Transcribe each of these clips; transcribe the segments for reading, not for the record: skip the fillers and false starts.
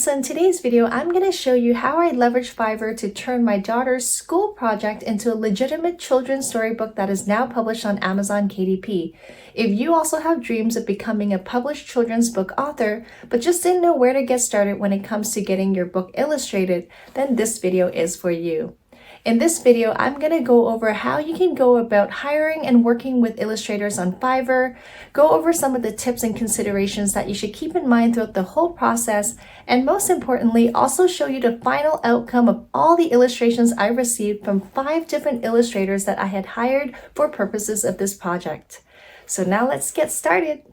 So in today's video, I'm going to show you how I leverage Fiverr to turn my daughter's school project into a legitimate children's storybook that is now published on Amazon KDP. If you also have dreams of becoming a published children's book author, but just didn't know where to get started when it comes to getting your book illustrated, then this video is for you. In this video, I'm going to go over how you can go about hiring and working with illustrators on Fiverr, go over some of the tips and considerations that you should keep in mind throughout the whole process, and most importantly, also show you the final outcome of all the illustrations I received from 5 different illustrators that I had hired for purposes of this project. So now let's get started.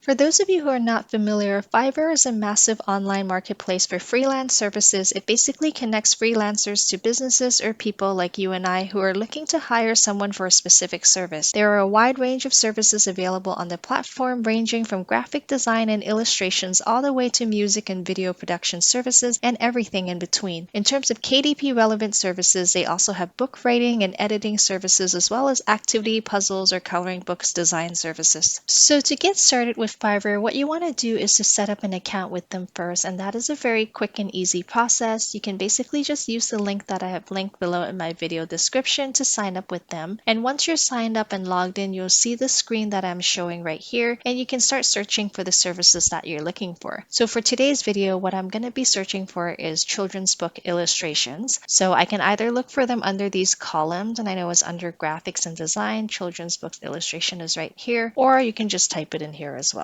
For those of you who are not familiar, Fiverr is a massive online marketplace for freelance services. It basically connects freelancers to businesses or people like you and I who are looking to hire someone for a specific service. There are a wide range of services available on the platform, ranging from graphic design and illustrations all the way to music and video production services and everything in between. In terms of KDP relevant services, they also have book writing and editing services, as well as activity, puzzles, or coloring books design services. So to get started with Fiverr, what you want to do is to set up an account with them first, and that is a very quick and easy process. You can basically just use the link that I have linked below in my video description to sign up with them. And once you're signed up and logged in, you'll see the screen that I'm showing right here, and you can start searching for the services that you're looking for. So for today's video, what I'm going to be searching for is children's book illustrations. So I can either look for them under these columns, and I know it's under graphics and design, children's books illustration is right here, or you can just type it in here as well.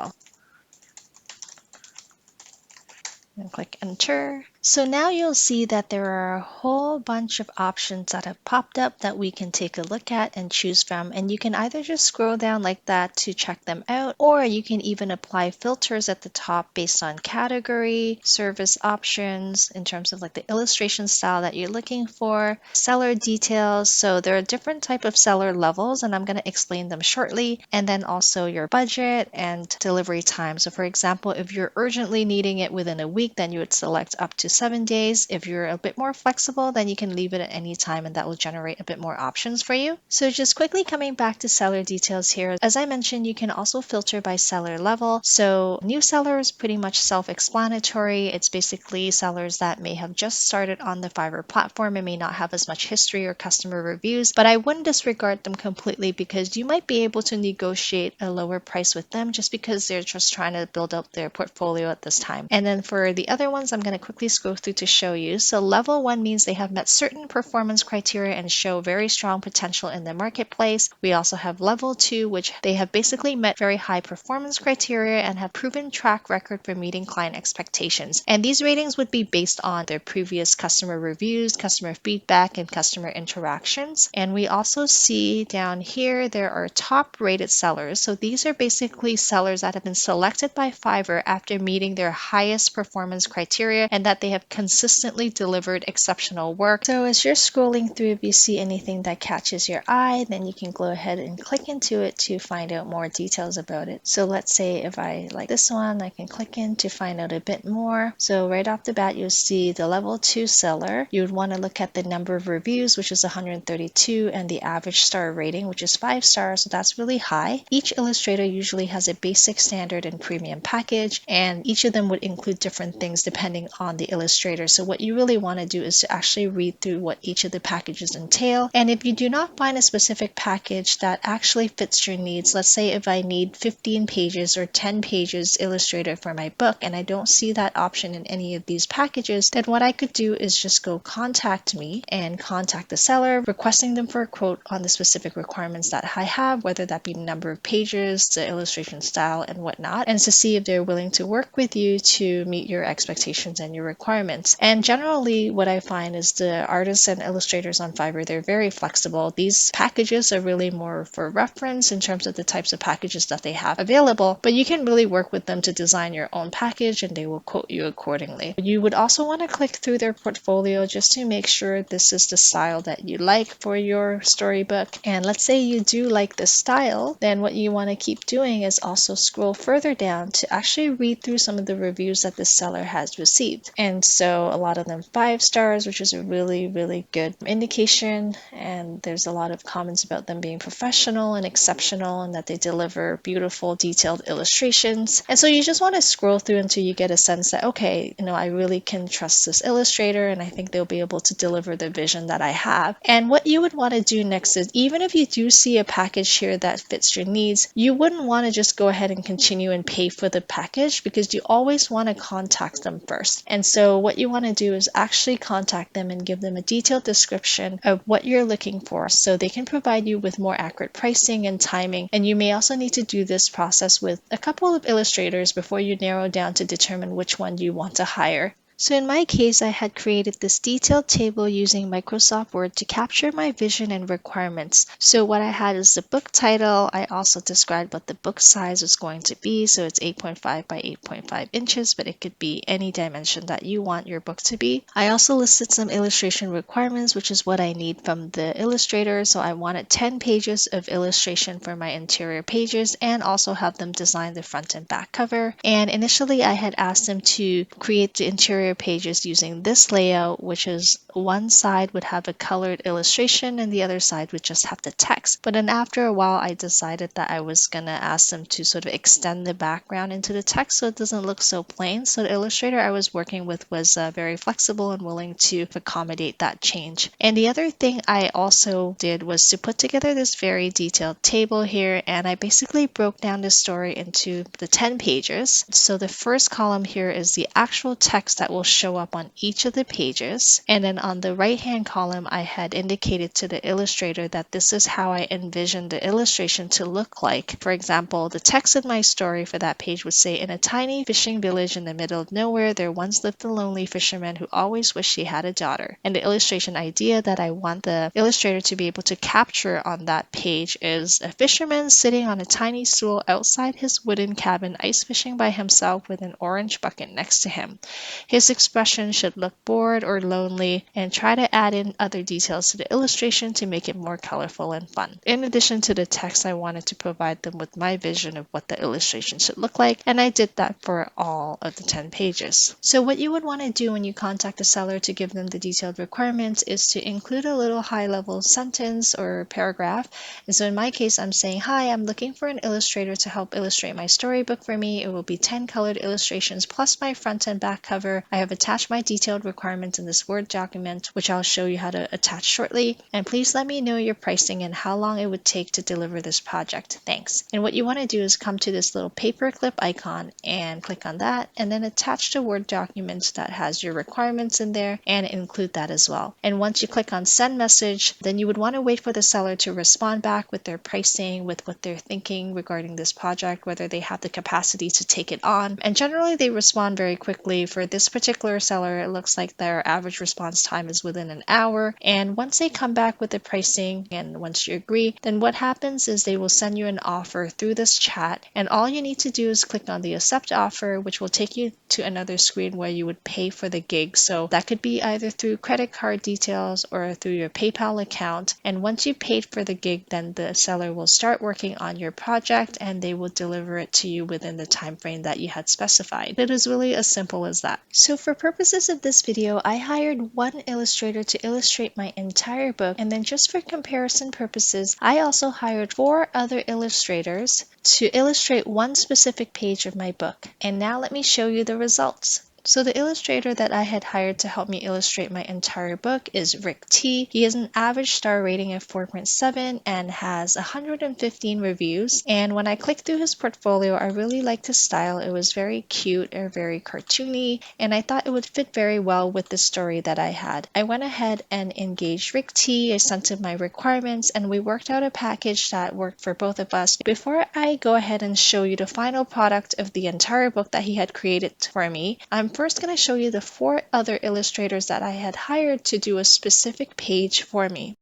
And click enter. So now you'll see that there are a whole bunch of options that have popped up that we can take a look at and choose from, and you can either just scroll down like that to check them out, or you can even apply filters at the top based on category, service options, in terms of like the illustration style that you're looking for, seller details. So there are different type of seller levels, and I'm going to explain them shortly, and then also your budget and delivery time. So for example, if you're urgently needing it within a week, then you would select up to 7 days. If you're a bit more flexible, then you can leave it at any time, and that will generate a bit more options for you. So just quickly coming back to seller details here, as I mentioned, you can also filter by seller level. So new sellers, pretty much self-explanatory. It's basically sellers that may have just started on the Fiverr platform and may not have as much history or customer reviews, but I wouldn't disregard them completely, because you might be able to negotiate a lower price with them just because they're just trying to build up their portfolio at this time. And then for the other ones, I'm going to quickly scroll through to show you. So level 1 means they have met certain performance criteria and show very strong potential in the marketplace. We also have level 2, which they have basically met very high performance criteria and have proven track record for meeting client expectations. And these ratings would be based on their previous customer reviews, customer feedback, and customer interactions. And we also see down here there are top rated sellers. So these are basically sellers that have been selected by Fiverr after meeting their highest performance criteria and that they have consistently delivered exceptional work. So as you're scrolling through, if you see anything that catches your eye, then you can go ahead and click into it to find out more details about it. So let's say if I like this one, I can click in to find out a bit more. So right off the bat, you'll see the level 2 seller. You would want to look at the number of reviews, which is 132, and the average star rating, which is 5 stars. So that's really high. Each illustrator usually has a basic, standard, and premium package, and each of them would include different things depending on the illustrator. So what you really want to do is to actually read through what each of the packages entail. And if you do not find a specific package that actually fits your needs, let's say if I need 15 pages or 10 pages illustrated for my book and I don't see that option in any of these packages, then what I could do is just go contact me and contact the seller, requesting them for a quote on the specific requirements that I have, whether that be the number of pages, the illustration style, and whatnot, and to see if they're willing to work with you to meet your expectations and your requirements. And generally what I find is the artists and illustrators on Fiverr, they're very flexible. These packages are really more for reference in terms of the types of packages that they have available, but you can really work with them to design your own package and they will quote you accordingly. You would also want to click through their portfolio just to make sure this is the style that you like for your storybook. And let's say you do like this style, then what you want to keep doing is also scroll further down to actually read through some of the reviews that the seller has received. And and so a lot of them 5 stars, which is a really good indication. And there's a lot of comments about them being professional and exceptional and that they deliver beautiful detailed illustrations. And so you just want to scroll through until you get a sense that, okay, I really can trust this illustrator and I think they'll be able to deliver the vision that I have. And what you would want to do next is, even if you do see a package here that fits your needs, you wouldn't want to just go ahead and continue and pay for the package, because you always want to contact them first. And so what you want to do is actually contact them and give them a detailed description of what you're looking for so they can provide you with more accurate pricing and timing. And you may also need to do this process with a couple of illustrators before you narrow down to determine which one you want to hire. So in my case, I had created this detailed table using Microsoft Word to capture my vision and requirements. So what I had is the book title. I also described what the book size was going to be. So it's 8.5 by 8.5 inches, but it could be any dimension that you want your book to be. I also listed some illustration requirements, which is what I need from the illustrator. So I wanted 10 pages of illustration for my interior pages and also have them design the front and back cover. And initially I had asked them to create the interior pages using this layout, which is one side would have a colored illustration and the other side would just have the text. But then after a while, I decided that I was gonna ask them to sort of extend the background into the text so it doesn't look so plain. So the illustrator I was working with was very flexible and willing to accommodate that change. And the other thing I also did was to put together this very detailed table here, and I basically broke down the story into the 10 pages. So the first column here is the actual text that will show up on each of the pages, and then on the right hand column I had indicated to the illustrator that this is how I envisioned the illustration to look like. For example, the text in my story for that page would say, "In a tiny fishing village in the middle of nowhere, there once lived a lonely fisherman who always wished he had a daughter." And the illustration idea that I want the illustrator to be able to capture on that page is a fisherman sitting on a tiny stool outside his wooden cabin ice fishing by himself with an orange bucket next to him. His expression should look bored or lonely, and try to add in other details to the illustration to make it more colorful and fun. In addition to the text, I wanted to provide them with my vision of what the illustration should look like, and I did that for all of the 10 pages. So what you would want to do when you contact a seller to give them the detailed requirements is to include a little high-level sentence or paragraph. And so in my case, I'm saying, "Hi, I'm looking for an illustrator to help illustrate my storybook for me. It will be 10 colored illustrations plus my front and back cover. I have attached my detailed requirements in this Word document, which I'll show you how to attach shortly. And please let me know your pricing and how long it would take to deliver this project. Thanks." And what you want to do is come to this little paperclip icon and click on that, and then attach the Word document that has your requirements in there and include that as well. And once you click on send message, then you would want to wait for the seller to respond back with their pricing, with what they're thinking regarding this project, whether they have the capacity to take it on. And generally they respond very quickly. For this particular seller, it looks like their average response time is within an hour. And once they come back with the pricing and once you agree, then what happens is they will send you an offer through this chat, and all you need to do is click on the accept offer, which will take you to another screen where you would pay for the gig. So that could be either through credit card details or through your PayPal account. And once you paid for the gig, then the seller will start working on your project and they will deliver it to you within the time frame that you had specified. It is really as simple as that. So for purposes of this video, I hired one illustrator to illustrate my entire book, and then just for comparison purposes, I also hired 4 other illustrators to illustrate one specific page of my book. And now let me show you the results. So the illustrator that I had hired to help me illustrate my entire book is Rick T. He has an average star rating of 4.7 and has 115 reviews. And when I clicked through his portfolio, I really liked his style. It was very cute or very cartoony, and I thought it would fit very well with the story that I had. I went ahead and engaged Rick T. I sent him my requirements, and we worked out a package that worked for both of us. Before I go ahead and show you the final product of the entire book that he had created for me, I'm first going to show you the 4 other illustrators that I had hired to do a specific page for me.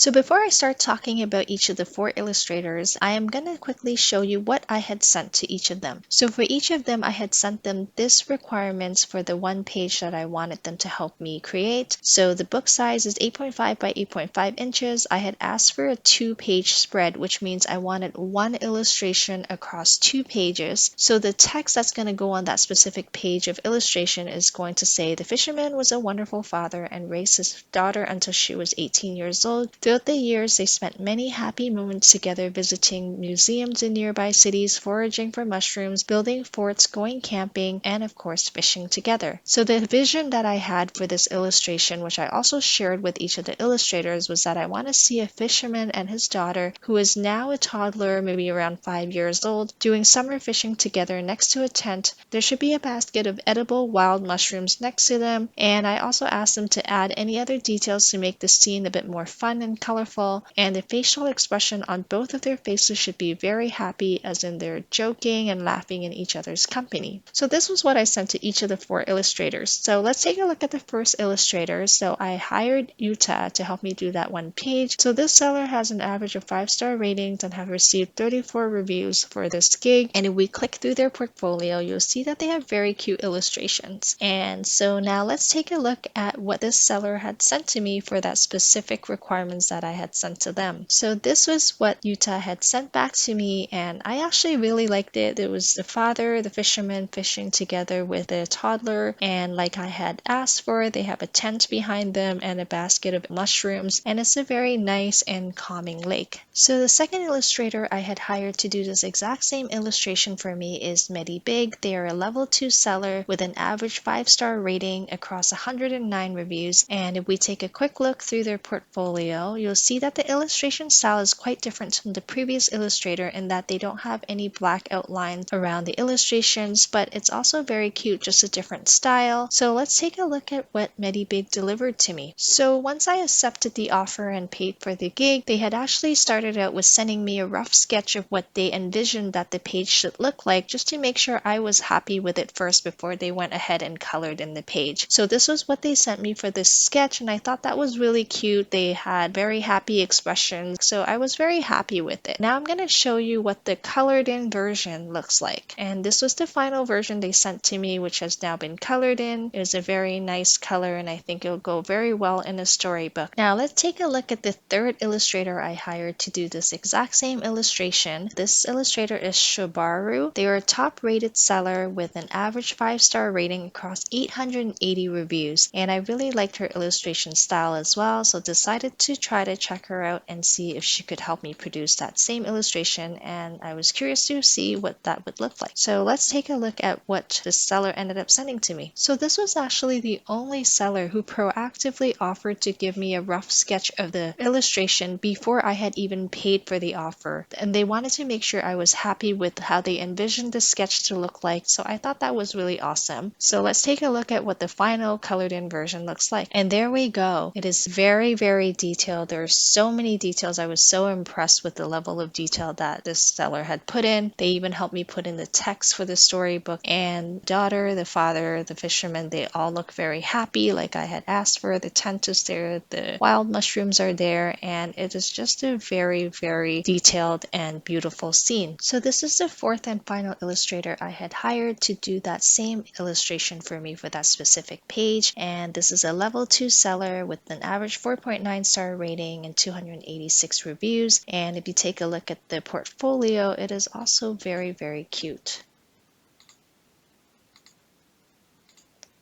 So before I start talking about each of the 4 illustrators, I am going to quickly show you what I had sent to each of them. So for each of them, I had sent them this requirements for the one page that I wanted them to help me create. So the book size is 8.5 by 8.5 inches. I had asked for a 2-page spread, which means I wanted one illustration across 2 pages. So the text that's going to go on that specific page of illustration is going to say, "The fisherman was a wonderful father and raised his daughter until she was 18 years old. Throughout the years, they spent many happy moments together, visiting museums in nearby cities, foraging for mushrooms, building forts, going camping, and of course fishing together." So the vision that I had for this illustration, which I also shared with each of the illustrators, was that I want to see a fisherman and his daughter, who is now a toddler, maybe around 5 years old, doing summer fishing together next to a tent. There should be a basket of edible wild mushrooms next to them, and I also asked them to add any other details to make the scene a bit more fun and colorful, and the facial expression on both of their faces should be very happy, as in they're joking and laughing in each other's company. So this was what I sent to each of the 4 illustrators. So let's take a look at the first illustrator. So I hired Utah to help me do that one page. So this seller has an average of 5-star ratings and have received 34 reviews for this gig. And if we click through their portfolio, you'll see that they have very cute illustrations. And so now let's take a look at what this seller had sent to me for that specific requirements that I had sent to them. So this was what Utah had sent back to me, and I actually really liked it. It was the father, the fisherman fishing together with a toddler, and like I had asked for, they have a tent behind them and a basket of mushrooms, and it's a very nice and calming lake. So the second illustrator I had hired to do this exact same illustration for me is Medie. They are a level 2 seller with an average 5-star rating across 109 reviews, and if we take a quick look through their portfolio, you'll see that the illustration style is quite different from the previous illustrator in that they don't have any black outlines around the illustrations, but it's also very cute, just a different style. So let's take a look at what Medie delivered to me. So once I accepted the offer and paid for the gig, they had actually started out with sending me a rough sketch of what they envisioned that the page should look like, just to make sure I was happy with it first before they went ahead and colored in the page. So this was what they sent me for this sketch, and I thought that was really cute. They had very happy expressions, so I was very happy with it. Now I'm going to show you what the colored in version looks like, and this was the final version they sent to me, which has now been colored in. It was a very nice color, and I think it'll go very well in a storybook. Now let's take a look at the third illustrator I hired to do this exact same illustration. This illustrator is Shobaru. They are a top rated seller with an average 5-star rating across 880 reviews, and I really liked her illustration style as well, so decided to try to check her out and see if she could help me produce that same illustration, and I was curious to see what that would look like. So let's take a look at what the seller ended up sending to me. So this was actually the only seller who proactively offered to give me a rough sketch of the illustration before I had even paid for the offer, and they wanted to make sure I was happy with how they envisioned the sketch to look like, so I thought that was really awesome. So let's take a look at what the final colored in version looks like. And there we go. It is very, very detailed. There are so many details. I was so impressed with the level of detail that this seller had put in. They even helped me put in the text for the storybook, and daughter, the father, the fisherman, they all look very happy like I had asked for. The tent is there, the wild mushrooms are there, and it is just a very, very detailed and beautiful scene. So this is the fourth and final illustrator I had hired to do that same illustration for me for that specific page, and this is a level 2 seller with an average 4.9-star rating and 286 reviews, and if you take a look at the portfolio, it is also very, very cute.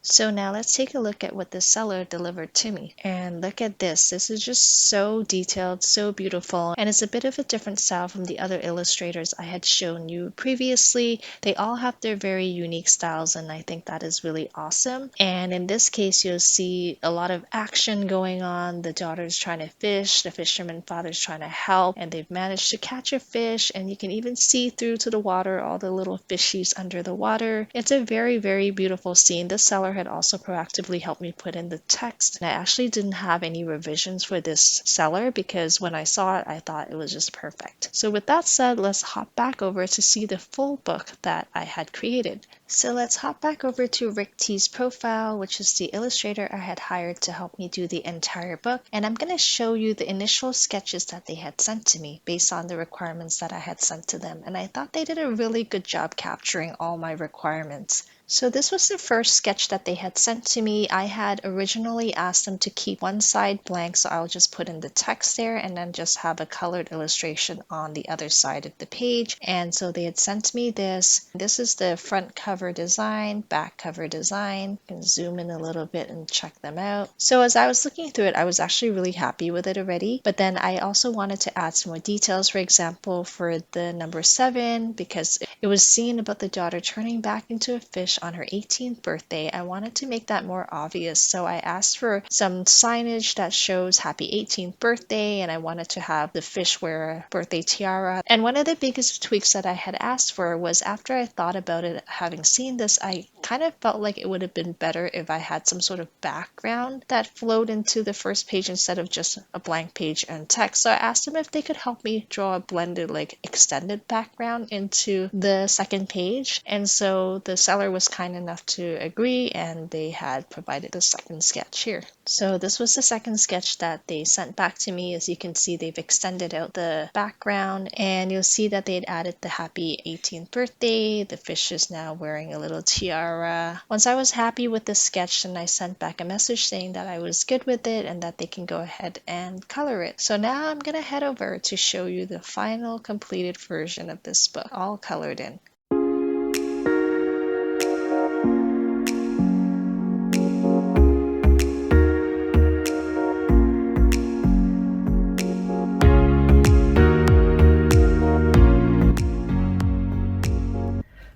So now let's take a look at what the seller delivered to me. And look at this. This is just so detailed, so beautiful, and it's a bit of a different style from the other illustrators I had shown you previously. They all have their very unique styles, and I think that is really awesome. And in this case, you'll see a lot of action going on. The daughter's trying to fish, the fisherman father's trying to help, and they've managed to catch a fish, and you can even see through to the water all the little fishies under the water. It's a very, very beautiful scene. The seller had also proactively helped me put in the text, and I actually didn't have any revisions for this seller because when I saw it, I thought it was just perfect. So with that said, let's hop back over to see the full book that I had created. So let's hop back over to Rick T's profile, which is the illustrator I had hired to help me do the entire book. And I'm going to show you the initial sketches that they had sent to me based on the requirements that I had sent to them. And I thought they did a really good job capturing all my requirements. So this was the first sketch that they had sent to me. I had originally asked them to keep one side blank, so I'll just put in the text there and then just have a colored illustration on the other side of the page. And so they had sent me this. This is the front cover design, back cover design. You can zoom in a little bit and check them out. So as I was looking through it, I was actually really happy with it already. But then I also wanted to add some more details, for example, for the number 7, because it was seen about the daughter turning back into a fish on her 18th birthday. I wanted to make that more obvious, so I asked for some signage that shows happy 18th birthday, and I wanted to have the fish wear a birthday tiara. And one of the biggest tweaks that I had asked for was, after I thought about it, having seen this, I kind of felt like it would have been better if I had some sort of background that flowed into the first page instead of just a blank page and text. So I asked them if they could help me draw a blended, like, extended background into the second page. And so the seller was kind enough to agree, and they had provided the second sketch here. So this was the second sketch that they sent back to me. As you can see, they've extended out the background, and you'll see that they'd added the happy 18th birthday. The fish is now wearing a little tiara. Once I was happy with the sketch, then I sent back a message saying that I was good with it and that they can go ahead and color it. So now I'm gonna head over to show you the final completed version of this book, all colored in.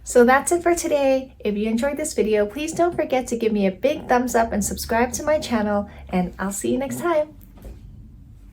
So that's it for today. If you enjoyed this video, please don't forget to give me a big thumbs up and subscribe to my channel, and I'll see you next time.